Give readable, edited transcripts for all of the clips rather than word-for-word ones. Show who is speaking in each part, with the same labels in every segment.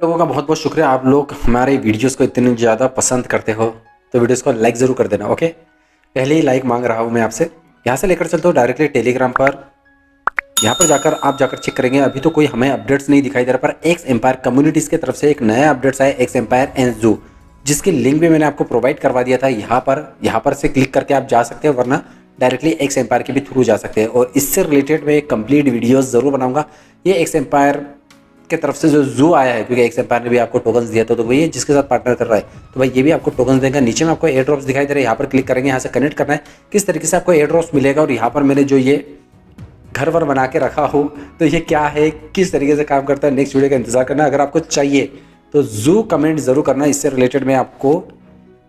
Speaker 1: लोगों का बहुत बहुत शुक्रिया। आप लोग हमारे वीडियोस को इतनी ज़्यादा पसंद करते हो तो वीडियोस को लाइक ज़रूर कर देना। ओके, पहले ही लाइक मांग रहा हूँ मैं आपसे। यहाँ से लेकर चलता हूँ डायरेक्टली टेलीग्राम पर। यहाँ पर जाकर आप चेक करेंगे, अभी तो कोई हमें अपडेट्स नहीं दिखाई दे रहा, पर एक्स एम्पायर कम्युनिटीज़ की तरफ से एक नया अपडेट्स आया, एक्स एम्पायर एनजू, जिसकी लिंक भी मैंने आपको प्रोवाइड करवा दिया था। यहाँ पर से क्लिक करके आप जा सकते हो, वरना डायरेक्टली एक्स एम्पायर के भी थ्रू जा सकते हैं। और इससे रिलेटेड मैं एक कंप्लीट वीडियोस ज़रूर बनाऊंगा। ये एक्स एम्पायर के तरफ से जो जू आया है, क्योंकि एक्स एम्पायर ने भी आपको टोकन्स दिया था, तो वही जिसके साथ पार्टनर कर रहा है, तो भाई ये भी आपको टोकन्स देगा। नीचे में आपको एयर ड्रॉप्स दिखाई दे रहे हैं, यहाँ पर क्लिक करेंगे, यहाँ से कनेक्ट करना है किस तरीके से आपको एयर ड्रॉप्स मिलेगा। और यहाँ पर मैंने जो ये घर वर बना के रखा हूँ, तो ये क्या है, किस तरीके से काम करता है, नेक्स्ट वीडियो का इंतजार करना। अगर आपको चाहिए तो जू कमेंट ज़रूर करना, इससे रिलेटेड मैं आपको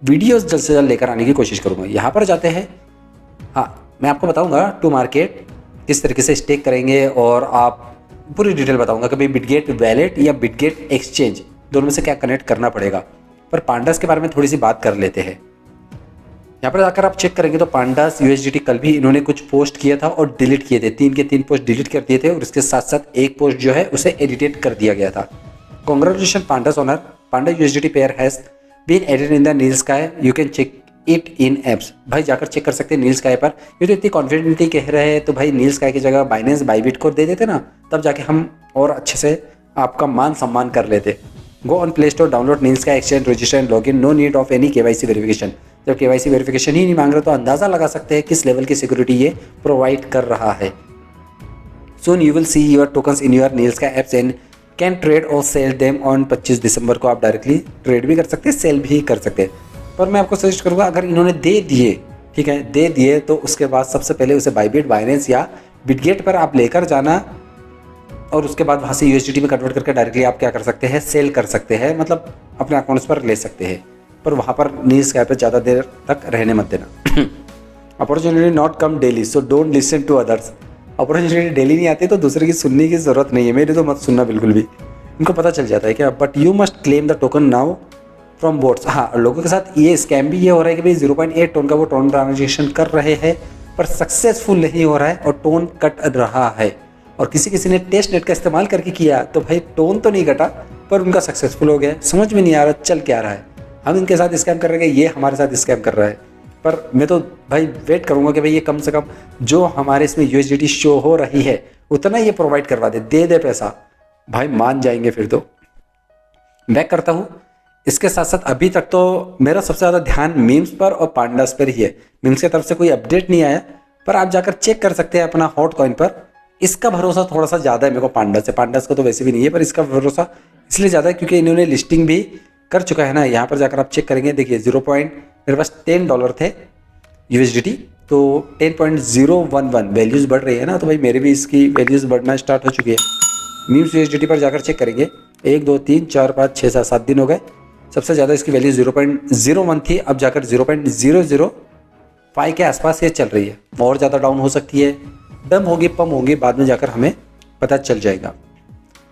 Speaker 1: वीडियोस जल्द से जल्द लेकर आने की कोशिश करूँगा। यहाँ पर जाते हैं, हाँ मैं आपको बताऊँगा टू मार्केट किस तरीके से स्टेक करेंगे, और आप पूरी डिटेल बताऊँगा कि भाई बिटगेट वैलेट या बिटगेट एक्सचेंज दोनों में से क्या कनेक्ट करना पड़ेगा। पर पांडास के बारे में थोड़ी सी बात कर लेते हैं। यहाँ पर जाकर आप चेक करेंगे तो पांडास यूएसडीटी कल भी इन्होंने कुछ पोस्ट किया था और डिलीट किए थे, 3 के 3 पोस्ट डिलीट कर दिए थे, और इसके साथ साथ एक पोस्ट जो है उसे एडिटेट कर दिया गया था। Congratulation pandas owner, panda USDT pair has been added in the Neel Sky, you can check it in apps. भाई जाकर चेक कर सकते हैं नील स्काई पर। ये तो इतनी कॉन्फिडेंटली कह रहे हैं, तो भाई नील स्काई की जगह बाइनेंस बाईबिट को दे देते ना, तब जाके हम और अच्छे से आपका मान सम्मान कर लेते। Go on Play Store, download Neel Sky exchange, register and login, no need of any KYC verification. जब केवाईसी वेरिफिकेशन ही नहीं मांग रहे तो अंदाजा लगा सकते हैं किस लेवल की सिक्योरिटी ये प्रोवाइड कर रहा है। Soon you will see your tokens in your Neel Sky apps and can trade or sell them on 25 दिसंबर को। आप डायरेक्टली ट्रेड भी कर सकते हैं, सेल भी कर सकते हैं। पर मैं आपको सजेस्ट करूँगा, अगर इन्होंने दे दिए, ठीक है, दे दिए, तो उसके बाद सबसे पहले उसे बाईबिट, बाइनेंस या बिटगेट पर आप लेकर जाना, और उसके बाद वहाँ से यूएसडीटी में कन्वर्ट करके डायरेक्टली आप क्या कर सकते हैं, सेल कर सकते हैं, मतलब अपने अकाउंट्स पर ले सकते हैं। पर वहाँ पर नील स्काई पर ज़्यादा देर तक रहने मत देना। Opportunity not come daily, so don't listen to others. Opportunity daily नहीं आती तो दूसरे की सुनने की ज़रूरत नहीं है, मेरी तो मत सुनना बिल्कुल भी, इनको पता चल जाता है क्या। But you must claim the token now from boats. हाँ, लोगों के साथ ये स्कैम भी ये हो रहा है कि भाई 0.8 टोन का वो टोन ट्रांजेक्शन कर रहे हैं, पर सक्सेसफुल नहीं हो रहा है और टोन कट रहा है। और किसी ने टेस्ट नेट का इस्तेमाल करके किया तो भाई टोन तो नहीं कटा, पर उनका सक्सेसफुल हो गया। समझ में नहीं आ रहा चल क्या रहा है, हम इनके साथ स्कैम कर रहे हैं, ये हमारे साथ स्कैम कर रहा है। पर मैं तो भाई वेट करूँगा कि भाई ये कम से कम जो हमारे इसमें यूएसडीटी शो हो रही है उतना ये प्रोवाइड करवा दे पैसा, भाई मान जाएंगे फिर तो। बैक करता हूँ। इसके साथ साथ अभी तक तो मेरा सबसे ज़्यादा ध्यान मीम्स पर और पांडास पर ही है। मीम्स की तरफ से कोई अपडेट नहीं आया, पर आप जाकर चेक कर सकते हैं अपना हॉट कॉइन पर। इसका भरोसा थोड़ा सा ज़्यादा है मेरे को पांडास से, पांडास का तो वैसे भी नहीं है, पर इसका भरोसा इसलिए ज़्यादा है क्योंकि इन्होंने लिस्टिंग भी कर चुका है ना। यहाँ पर जाकर आप चेक करेंगे, देखिए मेरे पास $10 थे यूएसडीटी, तो 10.011 वैल्यूज़ बढ़ रही है ना, तो भाई मेरे भी इसकी वैल्यूज़ बढ़ना स्टार्ट हो चुकी है। मीम्स यूएसडीटी पर जाकर चेक करेंगे, 1 2 3 4 5 6 7 दिन हो गए, सबसे ज़्यादा इसकी वैल्यू 0.01 थी, अब जाकर 0.005 के आसपास ये चल रही है। और ज़्यादा डाउन हो सकती है, डम होगी, पम होगी, बाद में जाकर हमें पता चल जाएगा।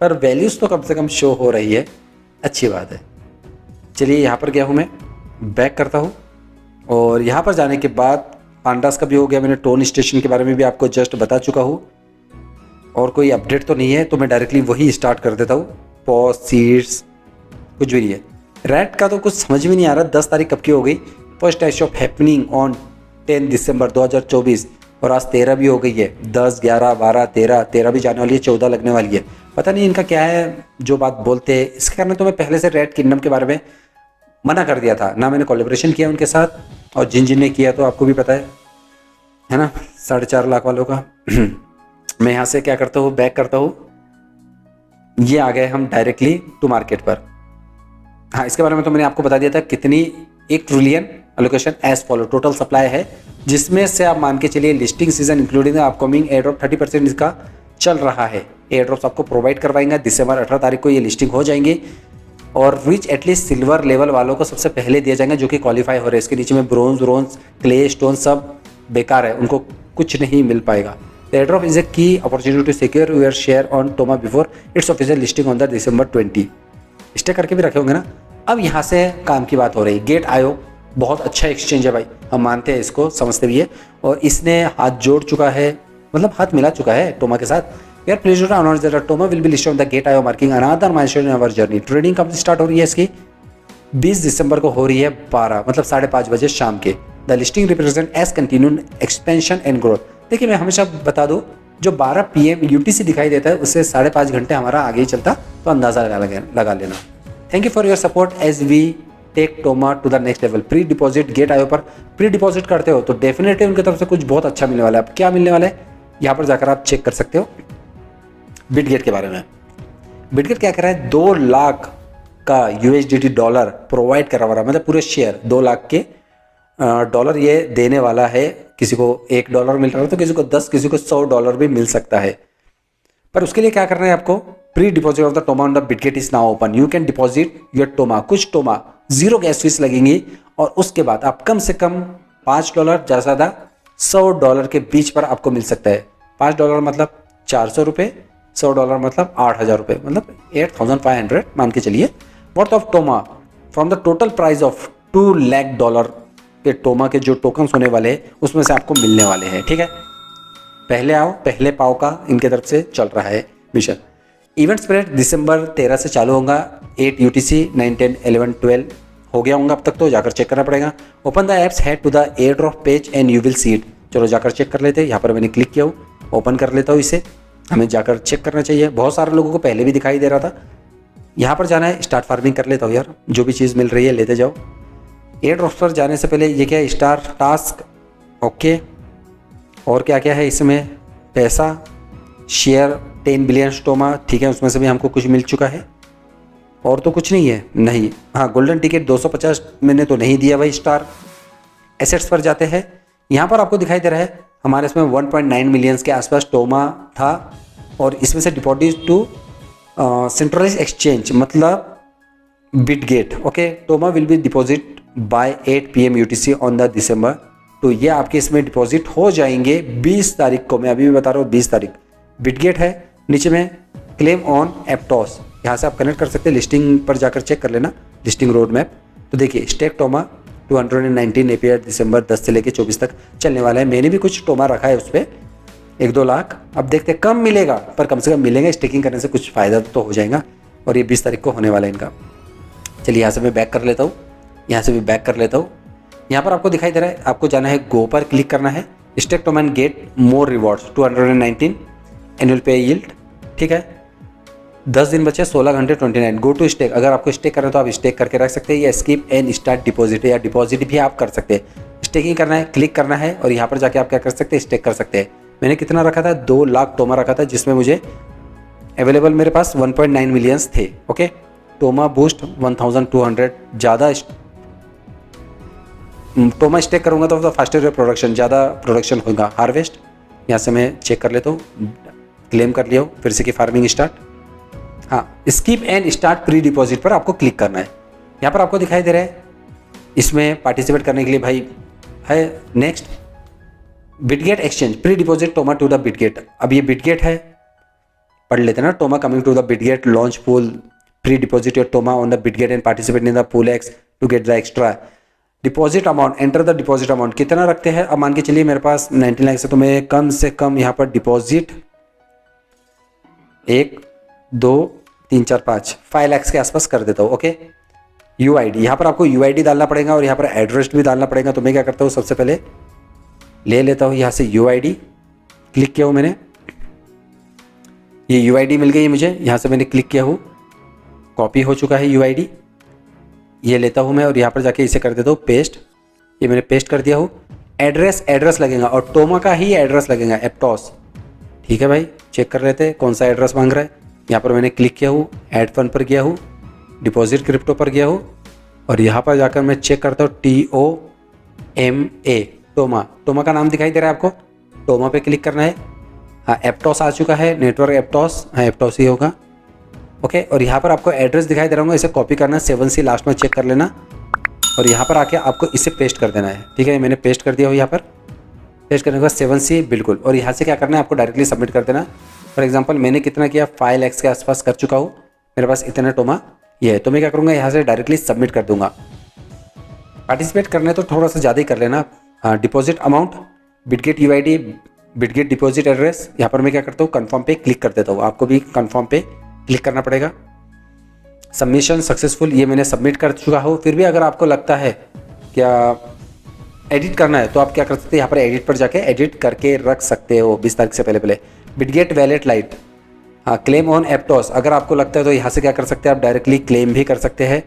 Speaker 1: पर वैल्यूज़ तो कम से कम शो हो रही है, अच्छी बात है। चलिए यहाँ पर गया हूँ मैं, बैक करता हूँ, और यहाँ पर जाने के बाद पांडास का भी हो गया। मैंने टोन स्टेशन के बारे में भी आपको जस्ट बता चुका हूँ, और कोई अपडेट तो नहीं है, तो मैं डायरेक्टली वही स्टार्ट कर देता हूँ। पॉज सीड्स कुछ भी नहीं है। रैट का तो कुछ समझ में नहीं आ रहा, 10 तारीख कब की हो गई। First I shop happening on 10 दिसंबर 2024, और आज 13 भी हो गई है। 10 11 12 13 भी जाने वाली है, 14 लगने वाली है। पता नहीं इनका क्या है जो बात बोलते हैं। इसके कारण तो मैं पहले से रेड किंगडम के बारे में मना कर दिया था ना, मैंने कोलैबोरेशन किया उनके साथ, और जिन ने किया तो आपको भी पता है ना, 4.5 लाख वालों का। मैं यहाँ से क्या करता हूँ, बैक करता हूँ। ये आ गए हम डायरेक्टली टू मार्केट पर। हाँ, इसके बारे में तो मैंने आपको बता दिया था कितनी 1 trillion allocation as follow total supply है, जिसमें से आप मान के चलिए listing season including upcoming airdrop 30% इसका चल रहा है। एयर ड्रॉप्स आपको प्रोवाइड करवाएंगे, दिसंबर 18 तारीख को ये लिस्टिंग हो जाएंगी, और रिच एटलीस्ट सिल्वर लेवल वालों को सबसे पहले दिए जाएंगे जो कि क्वालिफाई हो रहे हैं। इसके नीचे में ब्रोंज क्ले स्टोन सब बेकार है, उनको कुछ नहीं मिल पाएगा। The airdrop is a key opportunity to secure your share on Toma before its official listing on the December 20। Stay करके भी रखे होंगे ना। अब यहाँ से काम की बात हो रही है। गेट आयोग बहुत अच्छा एक्सचेंज है भाई, हम मानते हैं इसको, समझते भी है, और इसने हाथ जोड़ चुका है, मतलब हाथ मिला चुका है टोमा के साथ। We are pleased to announce that Toma will be listed on the Gate IO marking another milestone in our journey. Trading कब स्टार्ट हो रही है इसकी? 20 दिसंबर को हो रही है 12 मतलब 5:30 बजे शाम के। The listing represent as continued expansion and growth. देखिए मैं हमेशा बता दूं, जो 12 PM UTC दिखाई देता है उससे 5.5 घंटे हमारा आगे ही चलता, तो अंदाजा लगा लेना। Thank you for your support as we take Toma to the next level. Pre deposit Gate IO पर प्री डिपॉजिट करते हो तो डेफिनेटली उनकी तरफ से कुछ बहुत अच्छा मिलने वाला है। अब क्या मिलने वाला है यहाँ पर जाकर आप चेक कर सकते हो बिटगेट के बारे में। बिटगेट क्या कर रहा है, 2 लाख का USDT डॉलर प्रोवाइड करा हुआ है, मतलब पूरे शेयर 2 लाख के डॉलर ये देने वाला है। किसी को $1 मिल रहा है तो किसी को 10, किसी को $100 भी मिल सकता है। पर उसके लिए क्या करना है आपको, pre deposit of the Toma on the Bitget is now open. You can deposit your Toma, कुछ टोमा 0 गैस फीस लगेंगी और उसके बाद आप कम से कम $5 ज़्यादा से ज़्यादा $100 के बीच पर आपको मिल सकता है। $5 मतलब 400 रुपये, $100 मतलब 8,000 रुपये, मतलब 8,500 मान के चलिए worth of टोमा from the total price of $2 lakh के टोमा के जो टोकन्स होने वाले हैं उसमें से आपको मिलने वाले हैं। ठीक है, पहले आओ पहले पाओ का इनके तरफ से चल रहा है मिशन। इवेंट स्प्रेड दिसंबर 13 से चालू होगा। 8 UTC 9, 10, 11, 12 हो गया होगा अब तक, तो जाकर चेक करना पड़ेगा। Open the apps, head to the airdrop page and you will see it. चलो जाकर चेक कर लेते हैं। यहाँ पर मैंने क्लिक किया हूँ, ओपन कर लेता हूँ इसे। हमें जाकर चेक करना चाहिए, बहुत सारे लोगों को पहले भी दिखाई दे रहा था। यहाँ पर जाना है, स्टार्ट फार्मिंग कर लेता हूँ यार, जो भी चीज़ मिल रही है लेते जाओ। एयर ड्रॉप्स पर जाने से पहले ये क्या है, स्टार टास्क, ओके। और क्या क्या है इसमें, पैसा, शेयर 10 बिलियन टोमा, ठीक है, उसमें से भी हमको कुछ मिल चुका है। और तो कुछ नहीं है, नहीं। हाँ, गोल्डन टिकट 250 मैंने तो नहीं दिया भाई स्टार। एसेट्स पर जाते हैं, यहाँ पर आपको दिखाई दे रहा है हमारे इसमें 1.9 मिलियंस के आसपास टोमा था और इसमें से डिपॉजिट टू सेंट्रलाइज एक्सचेंज मतलब Bitget, okay. Toma will be deposit by 8 PM UTC on the December. तो ये आपके इसमें डिपॉजिट हो जाएंगे 20 तारीख को। मैं अभी भी बता रहा हूँ 20 तारीख। बिटगेट है, नीचे में क्लेम ऑन एप्टॉस, यहाँ से आप कनेक्ट कर सकते हैं। लिस्टिंग पर जाकर चेक कर लेना, लिस्टिंग रोड मैप। तो देखिए स्टेक टोमा 219 APR दिसंबर 10 से लेकर 24 तक चलने वाला है। मैंने भी कुछ टोमा रखा है उस पर 1-2 लाख। अब देखते कम मिलेगा पर कम से कम मिलेगा, स्टेकिंग करने से कुछ फ़ायदा तो हो जाएगा। और ये 20 तारीख को होने वाला है इनका। चलिए यहाँ से मैं बैक कर लेता हूँ, यहाँ से भी बैक कर लेता हूँ। यहाँ पर आपको दिखाई दे रहा है, आपको जाना है गो पर क्लिक करना है। Stake Toma and get more rewards 219 annual pay yield, ठीक है। 10 दिन बचे, 16 घंटे 29। गो टू स्टेक, अगर आपको स्टेक करना है तो आप स्टेक करके रख सकते हैं, या स्किप एंड स्टार्ट डिपॉजिट, या डिपॉजिट भी आप कर सकते हैं। स्टेकिंग करना है, क्लिक करना है और यहाँ पर जाके आप क्या कर सकते हैं, स्टेक कर सकते हैं। मैंने कितना रखा था, 2 लाख टोमा रखा था, जिसमें मुझे अवेलेबल मेरे पास 1.9 मिलियंस थे, ओके। टोमा बूस्ट 1200 ज़्यादा टोमा स्टेक करूँगा तो फास्टर प्रोडक्शन, ज़्यादा प्रोडक्शन होगा। हार्वेस्ट यहाँ से मैं चेक कर लेता हूँ, क्लेम कर लिया हूँ, फिर से की फार्मिंग स्टार्ट। हाँ, skip and start pre deposit पर आपको क्लिक करना है। यहाँ पर आपको दिखाई दे रहा है, इसमें पार्टिसिपेट करने के लिए भाई है next Bitget exchange pre deposit Toma to the Bitget. अब ये बिटगेट है, पढ़ लेते ना, Toma coming to the Bitget launch pool pre deposit your Toma on the Bitget and participate in the pool X to get the extra deposit amount. Enter the deposit amount, कितना रखते हैं। अब मान के चलिए मेरे पास 19 लाख से, तो मैं कम से कम यहाँ पर डिपॉजिट 1, 2, 3, 4, 5 लाख के आसपास कर देता हूँ, ओके। UID, यहाँ पर आपको UID डालना पड़ेगा और यहाँ पर एड्रेस भी डालना पड़ेगा। तो मैं क्या करता हूँ, सबसे पहले ले लेता हूँ यहाँ से UID, क्लिक किया हूँ मैंने, ये UID मिल गई मुझे। यहाँ से मैंने क्लिक किया हूँ, कॉपी हो चुका है UID, ये लेता हूँ मैं और यहाँ पर जाके इसे कर देता हूँ पेस्ट। ये मैंने पेस्ट कर दिया हूँ। एड्रेस लगेगा और टोमा का ही एड्रेस लगेगा, एप्टॉस, ठीक है भाई। चेक कर लेते हैं कौन सा एड्रेस मांग रहा है। यहाँ पर मैंने क्लिक किया हूँ, ऐड फंड पर गया हूँ, डिपॉजिट क्रिप्टो पर गया हूँ और यहाँ पर जाकर मैं चेक करता हूँ TOMA, टोमा का नाम दिखाई दे रहा है आपको, टोमा पे क्लिक करना है। हाँ, एप्टॉस आ चुका है, नेटवर्क एप्टॉस, हाँ एप्टॉस ही होगा, ओके। और यहाँ पर आपको एड्रेस दिखाई दे रहा होगा, इसे कॉपी करना है, 7C लास्ट में चेक कर लेना और यहाँ पर आके आपको इसे पेस्ट कर देना है, ठीक है। मैंने पेस्ट कर दिया हो, यहाँ पर पेस्ट करने के बाद 7C बिल्कुल, और यहाँ से क्या करना है, आपको डायरेक्टली सबमिट कर देना। फॉर एग्जांपल मैंने कितना किया, 5 लाख के आसपास कर चुका हूँ, मेरे पास इतना टोमा ये है। तो मैं क्या करूँगा, यहाँ से डायरेक्टली सबमिट कर दूंगा। पार्टिसिपेट करने तो थोड़ा सा ज़्यादा ही कर लेना। हाँ, deposit amount, Bitget UID Bitget deposit address, यहाँ पर मैं क्या करता हूँ, कन्फर्म पे क्लिक कर देता हूँ। आपको भी कन्फर्म पे क्लिक करना पड़ेगा। सबमिशन सक्सेसफुल, ये मैंने सबमिट कर चुका हूँ। फिर भी अगर आपको लगता है क्या एडिट करना है तो आप क्या कर सकते हैं, यहाँ पर एडिट पर जाके एडिट करके रख सकते हो 20 तारीख से पहले। बिटगेट वैलेट लाइट, हाँ, क्लेम ऑन एप्टॉस, अगर आपको लगता है तो यहाँ से क्या कर सकते हैं, आप डायरेक्टली क्लेम भी कर सकते हैं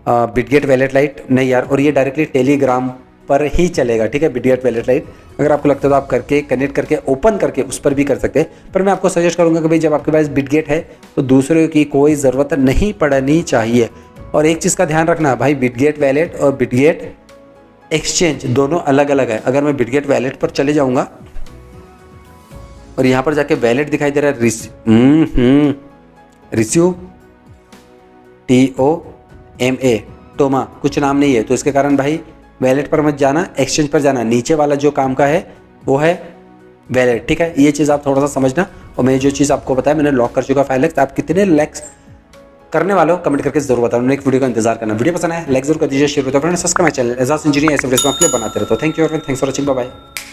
Speaker 1: बिटगेट वैलेट लाइट। नहीं यार, और ये डायरेक्टली टेलीग्राम पर ही चलेगा, ठीक है, बिटगेट वैलेट लाइट। अगर आपको लगता है तो आप करके कनेक्ट करके ओपन करके उस पर भी कर सकते हैं। पर मैं आपको सजेस्ट करूंगा कि भाई जब आपके पास बिटगेट है तो दूसरे की कोई ज़रूरत नहीं पड़नी चाहिए। और एक चीज़ का ध्यान रखना भाई, बिटगेट वैलेट और बिटगेट एक्सचेंज दोनों अलग अलग है। अगर मैं बिटगेट वैलेट पर चले जाऊंगा और यहाँ पर जाके वैलेट दिखाई दे रहा है, रिसीव TOMA, टोमा, कुछ नाम नहीं है, तो इसके कारण भाई वैलेट पर मत जाना, एक्सचेंज पर जाना। नीचे वाला जो काम का है वो है वैलेट, ठीक है, ये चीज़ आप थोड़ा सा समझना। और मैं जो चीज़ आपको बताया, मैंने लॉक कर चुका 5 लाख। आप कितने लैक्स करने वाले हो कमेंट करके जरूर बताओ। नेक्स्ट वीडियो का इंतजार करना। वीडियो पसंद आया लाइक जरूर कर दीजिए, शेयर करते हैं, सब्सक्राइब चैनल एजाज इंजीनियरिंग ऐसे वीडियो मैं आपके लिए बनाते रहता हूँ। Thank you everyone, thanks for watching, bye bye.